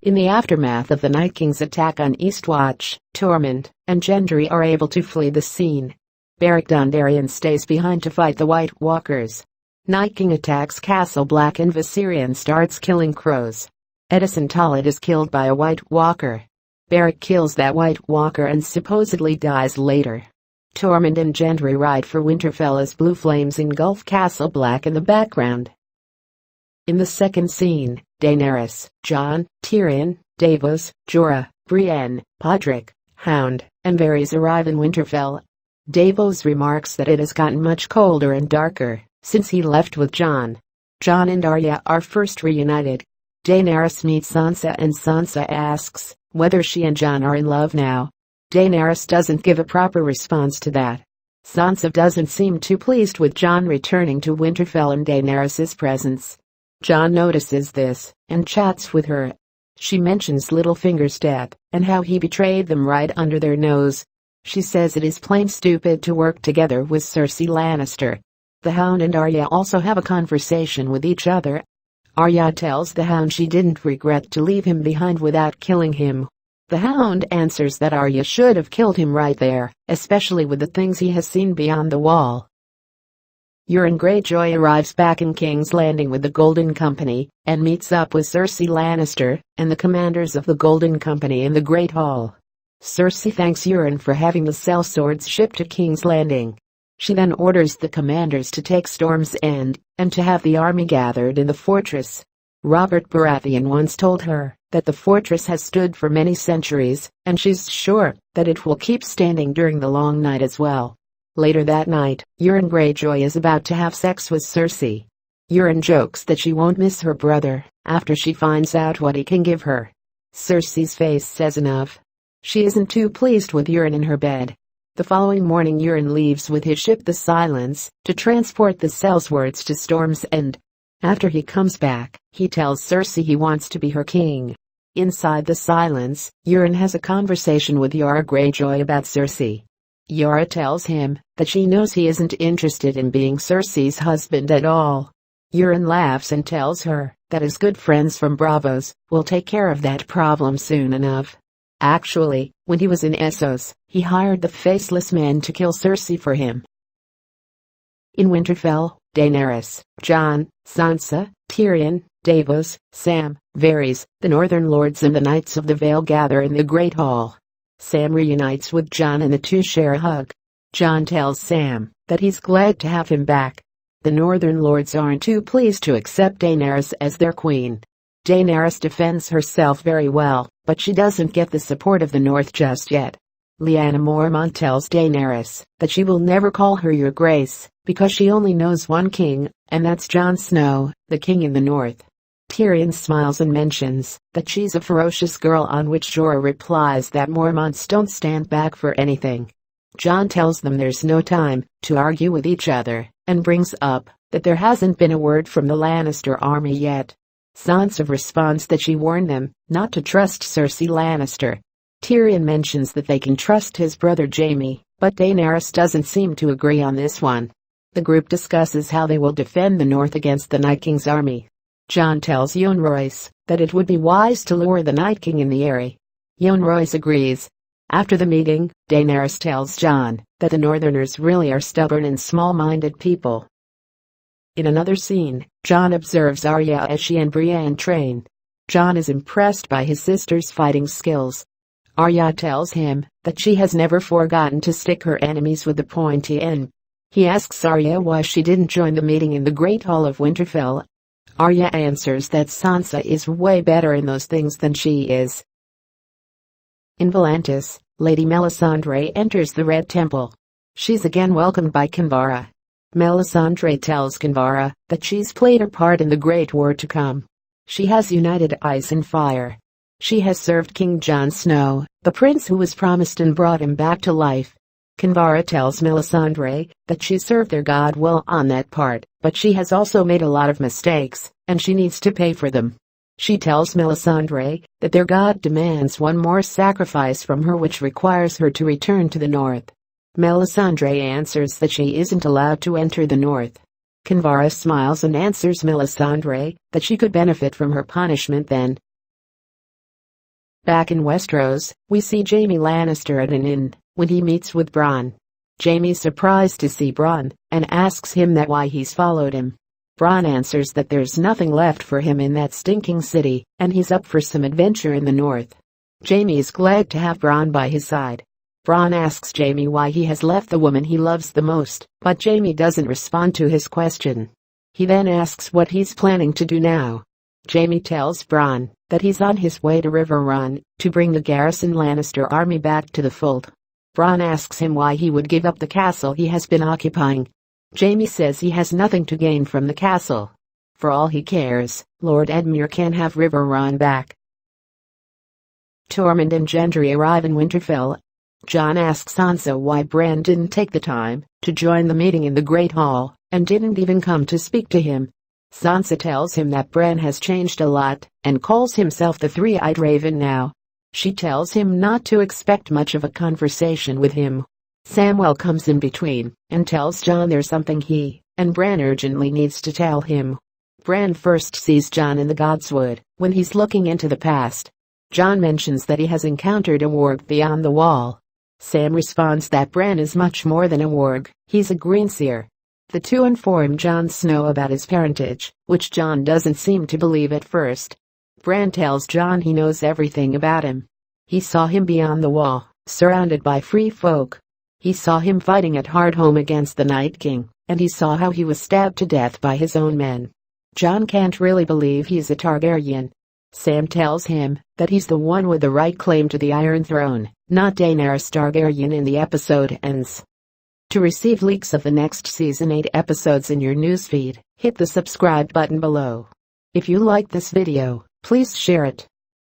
In the aftermath of the Night King's attack on Eastwatch, Tormund and Gendry are able to flee the scene. Beric Dondarrion stays behind to fight the White Walkers. Night King attacks Castle Black and Viserion starts killing crows. Edison Tollett is killed by a White Walker. Beric kills that White Walker and supposedly dies later. Tormund and Gendry ride for Winterfell as blue flames engulf Castle Black in the background. In the second scene, Daenerys, Jon, Tyrion, Davos, Jorah, Brienne, Podrick, Hound, and Varys arrive in Winterfell. Davos remarks that it has gotten much colder and darker since he left with Jon. Jon and Arya are first reunited. Daenerys meets Sansa and Sansa asks whether she and Jon are in love now. Daenerys doesn't give a proper response to that. Sansa doesn't seem too pleased with Jon returning to Winterfell in Daenerys' presence. Jon notices this and chats with her. She mentions Littlefinger's death and how he betrayed them right under their nose. She says it is plain stupid to work together with Cersei Lannister. The Hound and Arya also have a conversation with each other. Arya tells the Hound she didn't regret to leave him behind without killing him. The Hound answers that Arya should have killed him right there, especially with the things he has seen beyond the wall. Euron Greyjoy arrives back in King's Landing with the Golden Company and meets up with Cersei Lannister and the commanders of the Golden Company in the Great Hall. Cersei thanks Euron for having the sellswords shipped to King's Landing. She then orders the commanders to take Storm's End and to have the army gathered in the fortress. Robert Baratheon once told her that the fortress has stood for many centuries, and she's sure that it will keep standing during the long night as well. Later that night, Euron Greyjoy is about to have sex with Cersei. Euron jokes that she won't miss her brother after she finds out what he can give her. Cersei's face says enough. She isn't too pleased with Euron in her bed. The following morning Euron leaves with his ship the Silence to transport the sellswords to Storm's End. After he comes back, he tells Cersei he wants to be her king. Inside the Silence, Euron has a conversation with Yara Greyjoy about Cersei. Yara tells him that she knows he isn't interested in being Cersei's husband at all. Euron laughs and tells her that his good friends from Braavos will take care of that problem soon enough. Actually, when he was in Essos, he hired the Faceless Men to kill Cersei for him. In Winterfell, Daenerys, Jon, Sansa, Tyrion, Davos, Sam, Varys, the Northern Lords and the Knights of the Vale gather in the Great Hall. Sam reunites with Jon and the two share a hug. Jon tells Sam that he's glad to have him back. The Northern Lords aren't too pleased to accept Daenerys as their queen. Daenerys defends herself very well, but she doesn't get the support of the North just yet. Lyanna Mormont tells Daenerys that she will never call her Your Grace, because she only knows one king, and that's Jon Snow, the king in the North. Tyrion smiles and mentions that she's a ferocious girl, on which Jorah replies that Mormonts don't stand back for anything. Jon tells them there's no time to argue with each other, and brings up that there hasn't been a word from the Lannister army yet. Sansa responds that she warned them not to trust Cersei Lannister. Tyrion mentions that they can trust his brother Jaime, but Daenerys doesn't seem to agree on this one. The group discusses how they will defend the North against the Night King's army. Jon tells Yohn Royce that it would be wise to lure the Night King in the Eyrie. Yohn Royce agrees. After the meeting, Daenerys tells Jon that the Northerners really are stubborn and small-minded people. In another scene, Jon observes Arya as she and Brienne train. Jon is impressed by his sister's fighting skills. Arya tells him that she has never forgotten to stick her enemies with the pointy end. He asks Arya why she didn't join the meeting in the Great Hall of Winterfell. Arya answers that Sansa is way better in those things than she is. In Volantis, Lady Melisandre enters the Red Temple. She's again welcomed by Kinvara. Melisandre tells Kinvara that she's played her part in the Great War to come. She has united ice and fire. She has served King Jon Snow, the prince who was promised, and brought him back to life. Kinvara tells Melisandre that she served their god well on that part, but she has also made a lot of mistakes, and she needs to pay for them. She tells Melisandre that their god demands one more sacrifice from her, which requires her to return to the North. Melisandre answers that she isn't allowed to enter the North. Kinvara smiles and answers Melisandre that she could benefit from her punishment then. Back in Westeros, we see Jaime Lannister at an inn when he meets with Bronn. Jaime's surprised to see Bronn and asks him that why he's followed him. Bronn answers that there's nothing left for him in that stinking city and he's up for some adventure in the north. Jaime is glad to have Bronn by his side. Bronn asks Jaime why he has left the woman he loves the most, but Jaime doesn't respond to his question. He then asks what he's planning to do now. Jaime tells Bronn that he's on his way to River Run to bring the garrison Lannister army back to the fold. Bronn asks him why he would give up the castle he has been occupying. Jaime says he has nothing to gain from the castle. For all he cares, Lord Edmure can have River Run back. Tormund and Gendry arrive in Winterfell. Jon asks Sansa why Bran didn't take the time to join the meeting in the Great Hall and didn't even come to speak to him. Sansa tells him that Bran has changed a lot and calls himself the Three-Eyed Raven now. She tells him not to expect much of a conversation with him. Samwell comes in between and tells Jon there's something he and Bran urgently needs to tell him. Bran first sees Jon in the Godswood when he's looking into the past. Jon mentions that he has encountered a warg beyond the wall. Sam responds that Bran is much more than a warg, he's a greenseer. The two inform Jon Snow about his parentage, which Jon doesn't seem to believe at first. Bran tells Jon he knows everything about him. He saw him beyond the wall, surrounded by free folk. He saw him fighting at Hardhome against the Night King, and he saw how he was stabbed to death by his own men. Jon can't really believe he's a Targaryen. Sam tells him that he's the one with the right claim to the Iron Throne, not Daenerys Targaryen, and the episode ends. To receive leaks of the next season 8 episodes in your newsfeed, hit the subscribe button below. If you like this video, please share it.